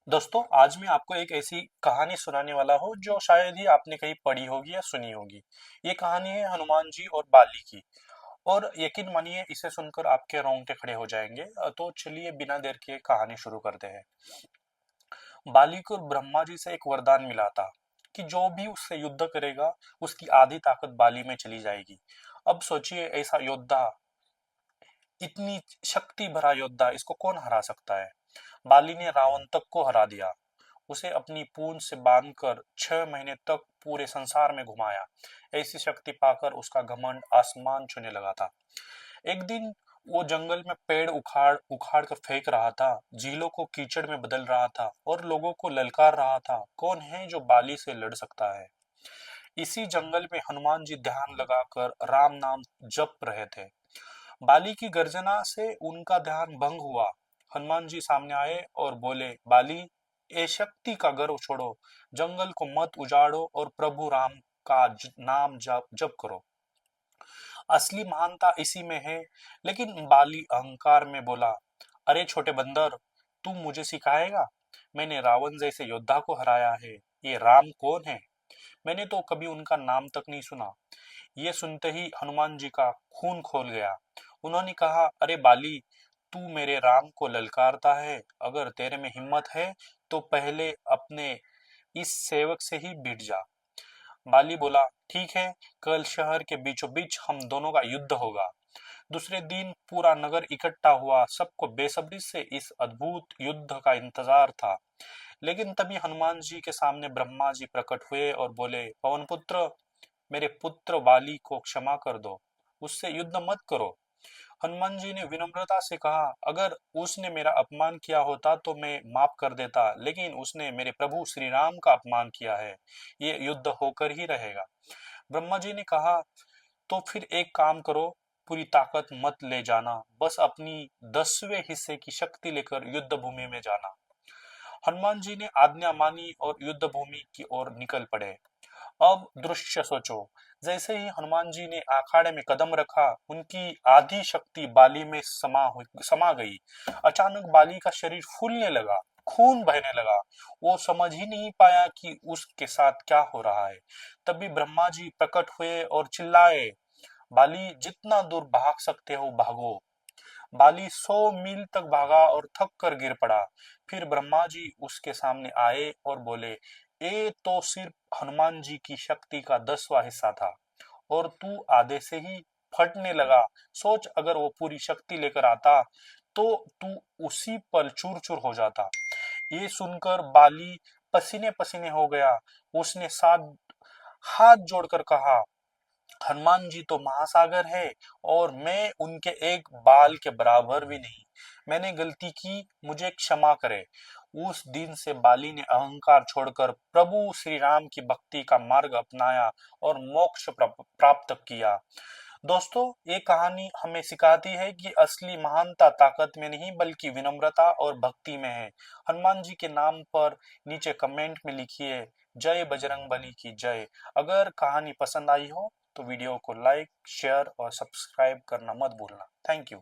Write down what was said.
दोस्तों, आज मैं आपको एक ऐसी कहानी सुनाने वाला हूँ जो शायद ही आपने कहीं पढ़ी होगी या सुनी होगी। ये कहानी है हनुमान जी और बाली की। और यकीन मानिए, इसे सुनकर आपके रोंगटे खड़े हो जाएंगे। तो चलिए बिना देर किए कहानी शुरू करते हैं। बाली को ब्रह्मा जी से एक वरदान मिला था कि जो भी उससे युद्ध करेगा, उसकी आधी ताकत बाली में चली जाएगी। अब सोचिए, ऐसा योद्धा, इतनी शक्ति भरा योद्धा, इसको कौन हरा सकता है। बाली ने रावण तक को हरा दिया, उसे अपनी पूंछ से बांधकर 6 महीने तक पूरे संसार में घुमाया। ऐसी शक्ति पाकर उसका घमंड आसमान छूने लगा था। एक दिन वो जंगल में पेड़ उखाड़ उखाड़ कर फेंक रहा था, झीलों को कीचड़ में बदल रहा था और लोगों को ललकार रहा था, कौन है जो बाली से लड़ सकता है। इसी जंगल में हनुमान जी ध्यान लगाकर राम नाम जप रहे थे। बाली की गर्जना से उनका ध्यान भंग हुआ। हनुमान जी सामने आए और बोले, बाली, ए शक्ति का गर्व छोड़ो, जंगल को मत उजाड़ो और प्रभु राम का नाम जप जप करो। असली महानता इसी में है। लेकिन बाली अहंकार में बोला, अरे छोटे बंदर, तू मुझे सिखाएगा? मैंने रावण जैसे योद्धा को हराया है, ये राम कौन है? मैंने तो कभी उनका नाम तक नहीं सुना। ये सुनते ही हनुमान जी का खून खोल गया। उन्होंने कहा, अरे बाली, तू मेरे राम को ललकारता है? अगर तेरे में हिम्मत है तो पहले अपने इस सेवक से ही भिड़ जा। बाली बोला, ठीक है, कल शहर के बीचों बीच हम दोनों का युद्ध होगा। दूसरे दिन पूरा नगर इकट्ठा हुआ, सबको बेसब्री से इस अद्भुत युद्ध का इंतजार था। लेकिन तभी हनुमान जी के सामने ब्रह्मा जी प्रकट हुए और बोले, पवन पुत्र, मेरे पुत्र बाली को क्षमा कर दो, उससे युद्ध मत करो। हनुमान जी ने विनम्रता से कहा, अगर उसने मेरा अपमान किया होता तो मैं माफ कर देता, लेकिन उसने मेरे प्रभु श्री राम का अपमान किया है, ये युद्ध होकर ही रहेगा। ब्रह्मा जी ने कहा, तो फिर एक काम करो, पूरी ताकत मत ले जाना, बस अपनी 10वें हिस्से की शक्ति लेकर युद्ध भूमि में जाना। हनुमान जी ने आज्ञा मानी और युद्ध भूमि की ओर निकल पड़े। अब दृश्य सोचो, जैसे ही हनुमान जी ने अखाड़े में कदम रखा, उनकी आधी शक्ति बाली में समा गई। अचानक बाली का शरीर फूलने लगा, खून बहने लगा। वो समझ ही नहीं पाया कि उसके साथ क्या हो रहा है। तभी ब्रह्मा जी प्रकट हुए और चिल्लाए, बाली, जितना दूर भाग सकते हो भागो। बाली 100 मील तक भागा और थक कर गिर पड़ा। फिर ब्रह्मा जी उसके सामने आए और बोले, ये तो सिर्फ हनुमान जी की शक्ति का 10वां हिस्सा था और तू आधे से ही फटने लगा। सोच, अगर वो पूरी शक्ति लेकर आता तो तू उसी पल चूर चूर हो जाता। ये सुनकर बाली पसीने पसीने हो गया। उसने साथ हाथ जोड़कर कहा, हनुमान जी तो महासागर है और मैं उनके एक बाल के बराबर भी नहीं। मैंने गलती की, मुझे क्षमा करे। उस दिन से बाली ने अहंकार छोड़कर प्रभु श्री राम की भक्ति का मार्ग अपनाया और मोक्ष प्राप्त किया। दोस्तों, ये कहानी हमें सिखाती है कि असली महानता ताकत में नहीं बल्कि विनम्रता और भक्ति में है। हनुमान जी के नाम पर नीचे कमेंट में लिखिए, जय बजरंगबली की जय। अगर कहानी पसंद आई हो तो वीडियो को लाइक, शेयर और सब्सक्राइब करना मत भूलना। Thank you.